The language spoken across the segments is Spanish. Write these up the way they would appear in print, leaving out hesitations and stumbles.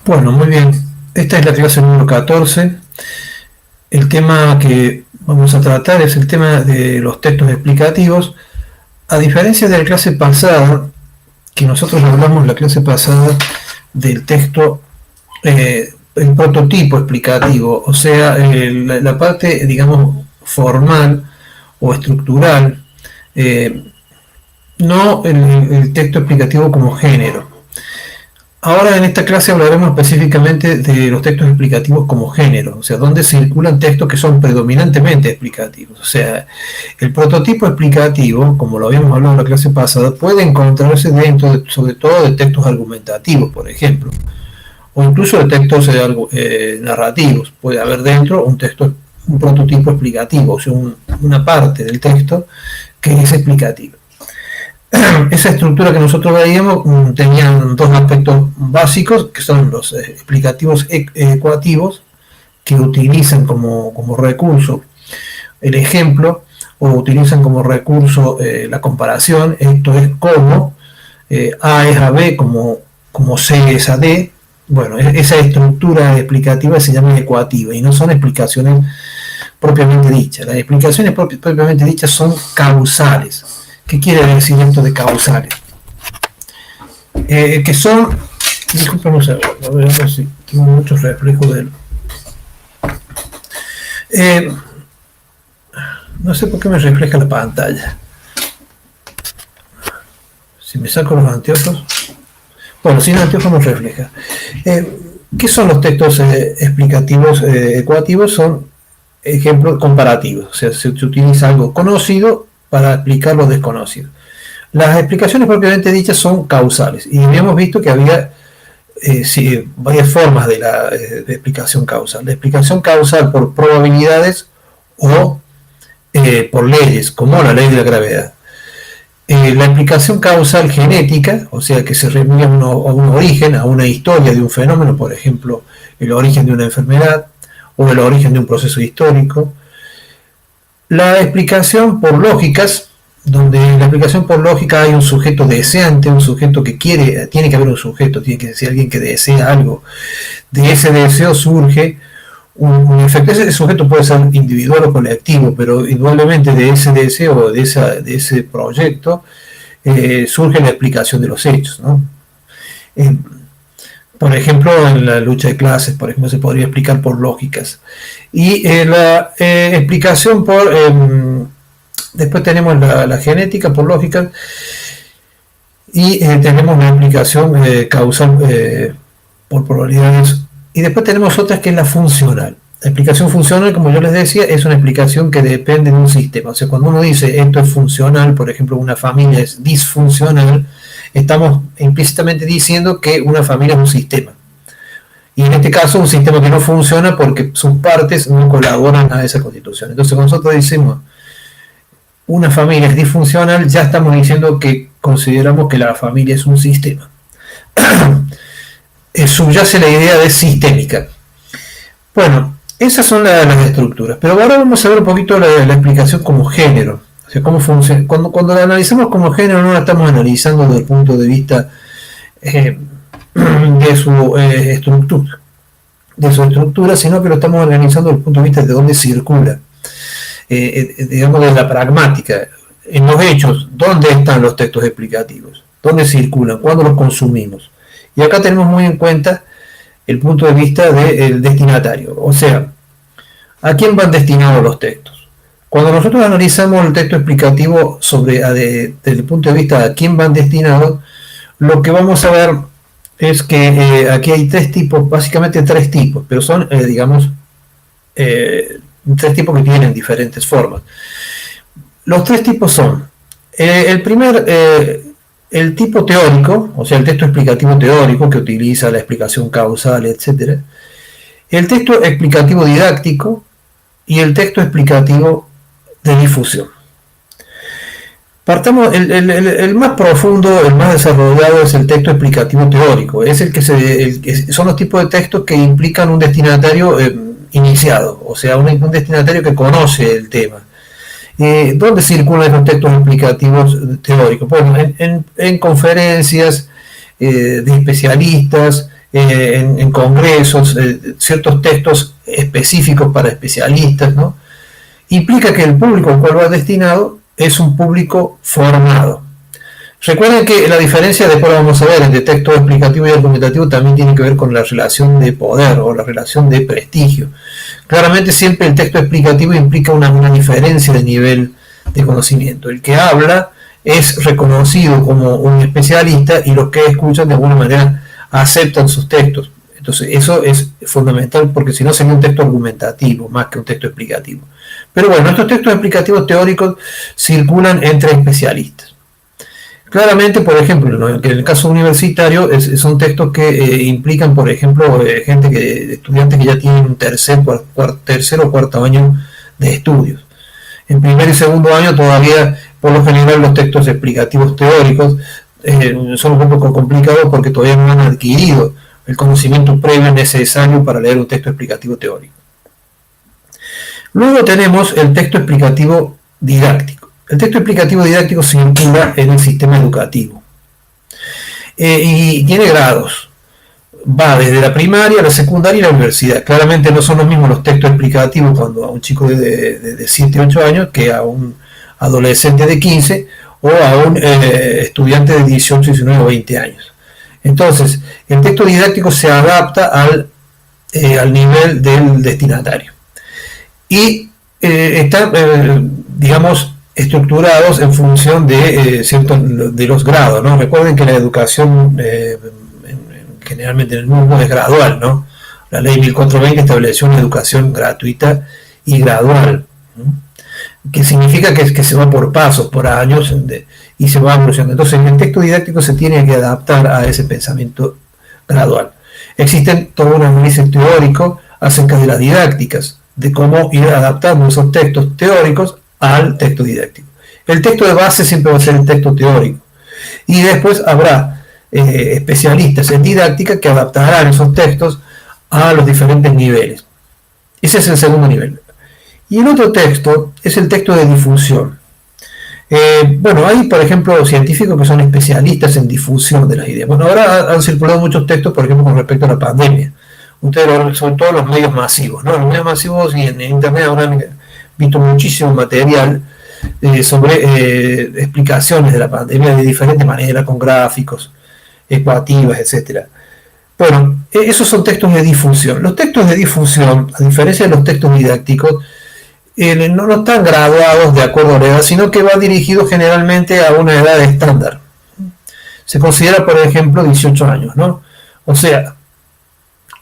Bueno, muy bien. Esta es la clase número 14. El tema que vamos a tratar es el tema de los textos explicativos. A diferencia de la clase pasada, que nosotros hablamos la clase pasada del texto, el prototipo explicativo, o sea, la parte, digamos, formal o estructural, no el texto explicativo como género. Ahora en esta clase hablaremos específicamente de los textos explicativos como género, o sea, donde circulan textos que son predominantemente explicativos. O sea, el prototipo explicativo, como lo habíamos hablado en la clase pasada, puede encontrarse dentro, sobre todo, de textos argumentativos, por ejemplo, o incluso de textos narrativos. Puede haber dentro un prototipo explicativo, o sea, una parte del texto que es explicativa. Esa estructura que nosotros veíamos tenían dos aspectos básicos, que son los explicativos ecuativos, que utilizan como recurso el ejemplo, o utilizan como recurso la comparación. Esto es como A es a B, como C es a D. Bueno, esa estructura explicativa se llama ecuativa y no son explicaciones propiamente dichas. Las explicaciones propiamente dichas son causales. ¿Qué quiere decir esto de causales? Que son, disculpen un segundo, a ver si tengo muchos reflejos de él. No sé por qué me refleja la pantalla. Si me saco los anteojos, bueno, sin anteojos no refleja. ¿Qué son los textos explicativos ecuativos? Son ejemplos comparativos, o sea, se utiliza algo conocido para explicar lo desconocido. Las explicaciones propiamente dichas son causales, y habíamos visto que había varias formas de la explicación causal. La explicación causal por probabilidades o por leyes, como la ley de la gravedad. La explicación causal genética, o sea, que se refiere a un origen, a una historia de un fenómeno, por ejemplo, el origen de una enfermedad o el origen de un proceso histórico. La explicación por lógicas, donde en la explicación por lógica hay un sujeto deseante, un sujeto que quiere, tiene que haber un sujeto, tiene que ser alguien que desea algo. De ese deseo surge un efecto. Ese sujeto puede ser individual o colectivo, pero indudablemente de ese deseo, de ese proyecto, surge la explicación de los hechos, ¿no? Por ejemplo, en la lucha de clases, por ejemplo, se podría explicar por lógicas. Y la explicación por... después tenemos la genética por lógica, y tenemos la explicación causal por probabilidades. Y después tenemos otras, que es la funcional. La explicación funcional, como yo les decía, es una explicación que depende de un sistema. O sea, cuando uno dice esto es funcional, por ejemplo, una familia es disfuncional, estamos implícitamente diciendo que una familia es un sistema. Y en este caso, un sistema que no funciona porque sus partes no colaboran a esa constitución. Entonces, cuando nosotros decimos una familia es disfuncional, ya estamos diciendo que consideramos que la familia es un sistema. Subyace la idea de sistémica. Bueno, esas son las estructuras. Pero ahora vamos a ver un poquito la explicación como género. O sea, cómo funciona. Cuando la analizamos como género, no la estamos analizando desde el punto de vista de su estructura, sino que lo estamos organizando desde el punto de vista de dónde circula. Digamos, de la pragmática. En los hechos, ¿dónde están los textos explicativos? ¿Dónde circulan? ¿Cuándo los consumimos? Y acá tenemos muy en cuenta el punto de vista del destinatario, o sea, ¿a quién van destinados los textos? Cuando nosotros analizamos el texto explicativo desde el punto de vista de a quién van destinados, lo que vamos a ver es que aquí hay básicamente tres tipos, pero son, digamos, tres tipos que tienen diferentes formas. Los tres tipos son, el tipo teórico, o sea, el texto explicativo teórico, que utiliza la explicación causal, etc. El texto explicativo didáctico y el texto explicativo de difusión. Partamos, el más profundo, el más desarrollado es el texto explicativo teórico. Es son los tipos de textos que implican un destinatario iniciado, o sea, un destinatario que conoce el tema. ¿Dónde circulan los textos explicativos teóricos? Bueno, en conferencias de especialistas, en congresos, ciertos textos específicos para especialistas, ¿no? Implica que el público al cual va destinado es un público formado. Recuerden que la diferencia, después lo vamos a ver, entre texto explicativo y argumentativo también tiene que ver con la relación de poder o la relación de prestigio. Claramente siempre el texto explicativo implica una diferencia de nivel de conocimiento. El que habla es reconocido como un especialista y los que escuchan de alguna manera aceptan sus textos. Entonces eso es fundamental porque si no sería un texto argumentativo más que un texto explicativo. Pero bueno, estos textos explicativos teóricos circulan entre especialistas. Claramente, por ejemplo, en el caso universitario son textos que implican, por ejemplo, estudiantes que ya tienen un tercer o cuarto año de estudios. En primer y segundo año todavía, por lo general, los textos explicativos teóricos son un poco complicados porque todavía no han adquirido el conocimiento previo necesario para leer un texto explicativo teórico. Luego tenemos el texto explicativo didáctico. El texto explicativo didáctico se incluye en el sistema educativo y tiene grados. Va desde la primaria, la secundaria y la universidad. Claramente no son los mismos los textos explicativos cuando a un chico de 7, 8 años que a un adolescente de 15 o a un estudiante de 18, 19 o 20 años. Entonces, el texto didáctico se adapta al nivel del destinatario. Y están, digamos, estructurados en función de los grados, ¿no? Recuerden que la educación generalmente en el mundo es gradual, ¿no? La ley 1420 estableció una educación gratuita y gradual, ¿no? Que significa que se va por pasos, por años, y se va evolucionando. Entonces, el texto didáctico se tiene que adaptar a ese pensamiento gradual. Existen todo un análisis teórico acerca de las didácticas, de cómo ir adaptando esos textos teóricos al texto didáctico. El texto de base siempre va a ser el texto teórico. Y después habrá especialistas en didáctica que adaptarán esos textos a los diferentes niveles. Ese es el segundo nivel. Y el otro texto es el texto de difusión. Bueno, hay, por ejemplo, científicos que son especialistas en difusión de las ideas. Bueno, ahora han circulado muchos textos, por ejemplo, con respecto a la pandemia. Ustedes lo ven sobre todo los medios masivos, ¿no? Los medios masivos y en Internet habrán visto muchísimo material sobre explicaciones de la pandemia de diferentes maneras, con gráficos, ecuativas, etc. Bueno, esos son textos de difusión. Los textos de difusión, a diferencia de los textos didácticos, no están graduados de acuerdo a la edad, sino que van dirigidos generalmente a una edad estándar. Se considera, por ejemplo, 18 años, ¿no? O sea,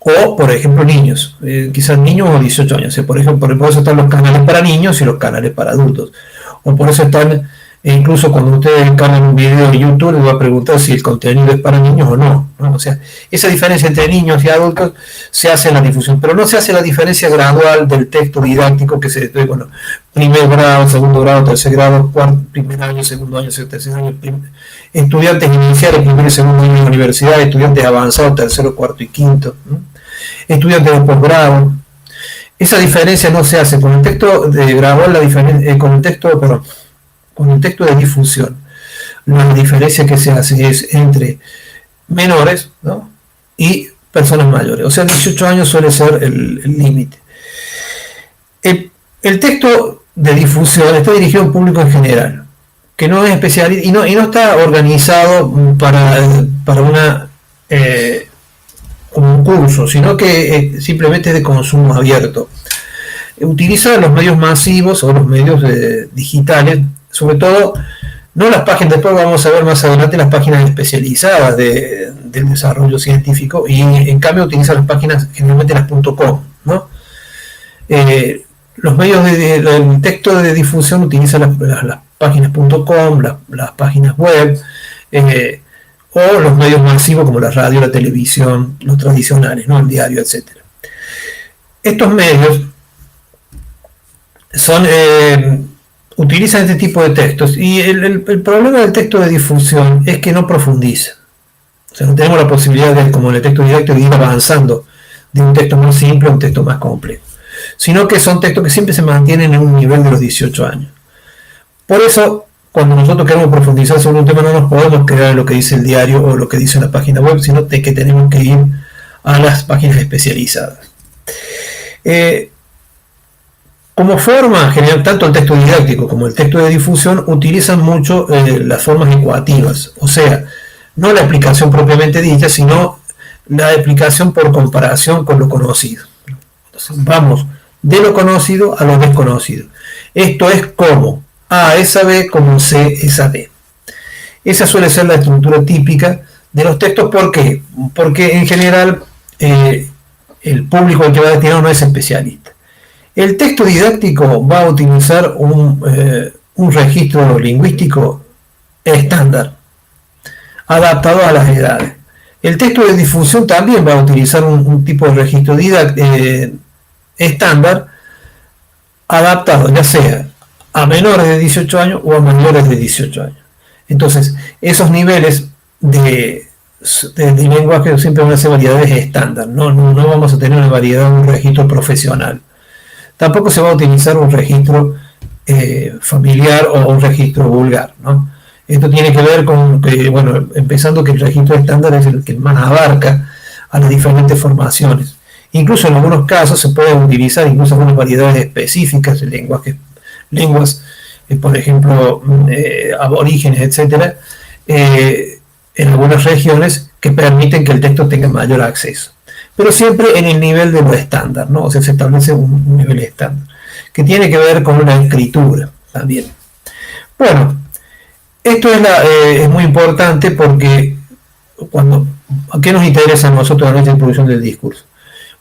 o, por ejemplo, niños, quizás niños o 18 años. Por ejemplo, por eso están los canales para niños y los canales para adultos. O por eso están, incluso cuando ustedes encargan un video de YouTube, les va a preguntar si el contenido es para niños o no, ¿no? O sea, esa diferencia entre niños y adultos se hace en la difusión, pero no se hace la diferencia gradual del texto didáctico que se, bueno, primer grado, segundo grado, tercer grado, primer año, segundo año, tercer año, estudiantes iniciales, primer y segundo año en la universidad, estudiantes avanzados, tercero, cuarto y quinto, ¿no? Estudiantes de posgrado. Esa diferencia no se hace con el texto de gradual, con el texto de difusión. La diferencia que se hace es entre menores, ¿no? Y personas mayores. O sea, 18 años suele ser el límite. El texto de difusión está dirigido a un público en general, que no es especial y no está organizado para como un curso, sino que simplemente es de consumo abierto. Utiliza los medios masivos o los medios digitales, sobre todo, no las páginas, después vamos a ver más adelante las páginas especializadas del desarrollo científico, y en cambio utiliza las páginas, generalmente las .com, ¿no? Los medios del texto de difusión utilizan las páginas .com, las páginas web, o los medios masivos como la radio, la televisión, los tradicionales, ¿no? El diario, etc. Estos medios utilizan este tipo de textos, y el problema del texto de difusión es que no profundiza. O sea, no tenemos la posibilidad de, como en el texto directo, de ir avanzando de un texto más simple a un texto más complejo, sino que son textos que siempre se mantienen en un nivel de los 18 años. Por eso, cuando nosotros queremos profundizar sobre un tema, no nos podemos quedar en lo que dice el diario o lo que dice la página web, sino que tenemos que ir a las páginas especializadas. Como forma general, tanto el texto didáctico como el texto de difusión utilizan mucho las formas ecuativas, o sea, no la explicación propiamente dicha, sino la explicación por comparación con lo conocido. Entonces, vamos de lo conocido a lo desconocido. Esto es como A es a B, como C es a D. Esa suele ser la estructura típica de los textos. ¿Por qué? Porque en general el público al que va destinado no es especialista. El texto didáctico va a utilizar un registro lingüístico estándar, adaptado a las edades. El texto de difusión también va a utilizar un tipo de registro estándar, adaptado ya sea a menores de 18 años o a mayores de 18 años. Entonces, esos niveles de lenguaje siempre van a ser variedades estándar, no vamos a tener una variedad, un registro profesional. Tampoco se va a utilizar un registro familiar o un registro vulgar, ¿no? Esto tiene que ver con que, bueno, empezando que el registro estándar es el que más abarca a las diferentes formaciones. Incluso en algunos casos se pueden utilizar incluso algunas variedades específicas de lenguas, por ejemplo, aborígenes, etcétera, en algunas regiones que permiten que el texto tenga mayor acceso. Pero siempre en el nivel de lo estándar, ¿no? O sea, se establece un nivel estándar, que tiene que ver con una escritura también. Bueno, esto es muy importante porque ¿a qué nos interesa a nosotros la introducción del discurso?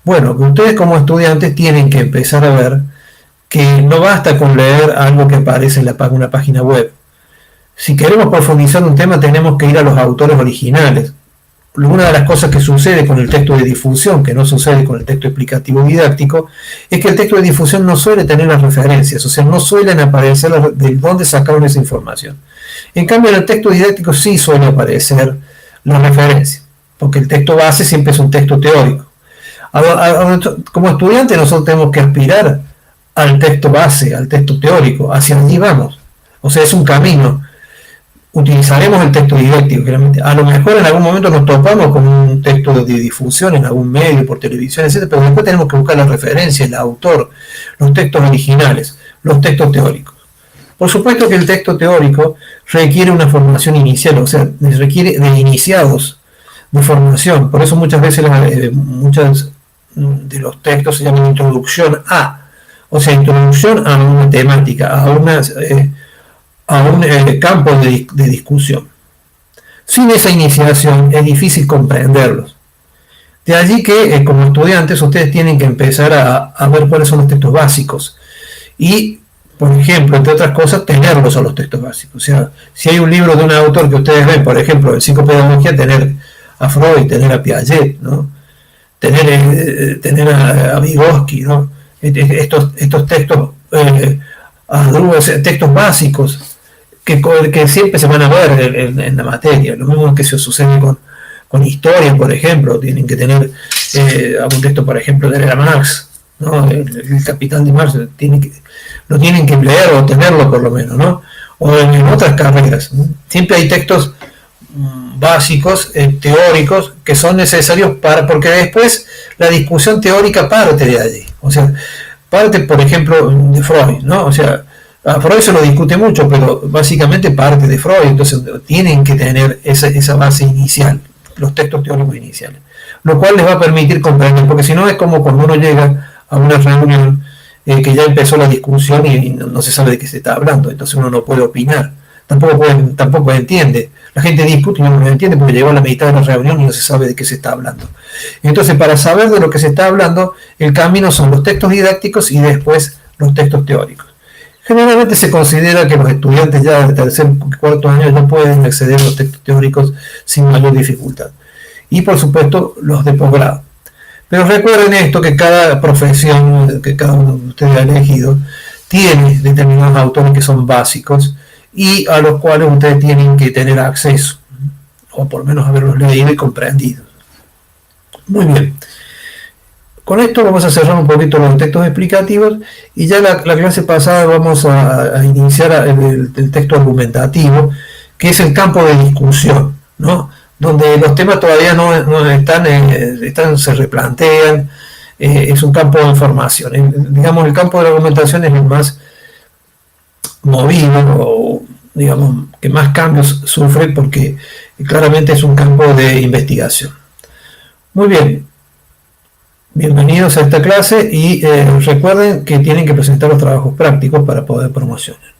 Bueno, que ustedes como estudiantes tienen que empezar a ver que no basta con leer algo que aparece en una página web. Si queremos profundizar un tema, tenemos que ir a los autores originales. Una de las cosas que sucede con el texto de difusión, que no sucede con el texto explicativo didáctico, es que el texto de difusión no suele tener las referencias, o sea, no suelen aparecer de dónde sacaron esa información. En cambio, en el texto didáctico sí suele aparecer la referencia, porque el texto base siempre es un texto teórico. Como estudiantes nosotros tenemos que aspirar al texto base, al texto teórico, hacia allí vamos. O sea, es un camino. Utilizaremos el texto didáctico, claramente. A lo mejor en algún momento nos topamos con un texto de difusión en algún medio, por televisión, etc., pero después tenemos que buscar la referencia, el autor, los textos originales, los textos teóricos. Por supuesto que el texto teórico requiere una formación inicial, o sea, requiere de iniciados de formación. Por eso muchas veces muchos de los textos se llaman introducción a, o sea, introducción a una temática, a un campo de discusión. Sin esa iniciación es difícil comprenderlos. De allí que como estudiantes ustedes tienen que empezar a ver cuáles son los textos básicos y, por ejemplo, entre otras cosas, tenerlos a los textos básicos. O sea, si hay un libro de un autor que ustedes ven, por ejemplo, en psicopedagogía, tener a Freud, tener a Piaget, ¿no? tener a Vygotsky, ¿no? Estos textos, textos básicos que siempre se van a ver en la materia. Lo mismo que se sucede con historia, por ejemplo. Tienen que tener algún texto, por ejemplo, de Marx, ¿no? El Capital de Marx, lo tienen que leer o tenerlo por lo menos, ¿no? O en otras carreras, ¿no? Siempre hay textos básicos, teóricos, que son necesarios porque después la discusión teórica parte de allí. O sea, parte, por ejemplo, de Freud, ¿no? O sea, a Freud se lo discute mucho, pero básicamente parte de Freud. Entonces tienen que tener esa base inicial, los textos teóricos iniciales, lo cual les va a permitir comprender, porque si no es como cuando uno llega a una reunión que ya empezó la discusión y no se sabe de qué se está hablando, entonces uno no puede opinar, tampoco entiende. La gente discute y no lo entiende porque llegó a la mitad de la reunión y no se sabe de qué se está hablando. Entonces, para saber de lo que se está hablando, el camino son los textos didácticos y después los textos teóricos. Generalmente se considera que los estudiantes ya de tercer y cuarto año ya pueden acceder a los textos teóricos sin mayor dificultad. Y por supuesto los de posgrado. Pero recuerden esto, que cada profesión que cada uno de ustedes ha elegido tiene determinados autores que son básicos y a los cuales ustedes tienen que tener acceso, o por lo menos haberlos leído y comprendido. Muy bien. Con esto vamos a cerrar un poquito los textos explicativos y ya la clase pasada vamos a iniciar el texto argumentativo, que es el campo de discusión, ¿no? donde los temas todavía no están, se replantean, es un campo de información. Digamos, el campo de la argumentación es el más movido, o digamos, que más cambios sufre porque claramente es un campo de investigación. Muy bien, bienvenidos a esta clase y recuerden que tienen que presentar los trabajos prácticos para poder promocionar.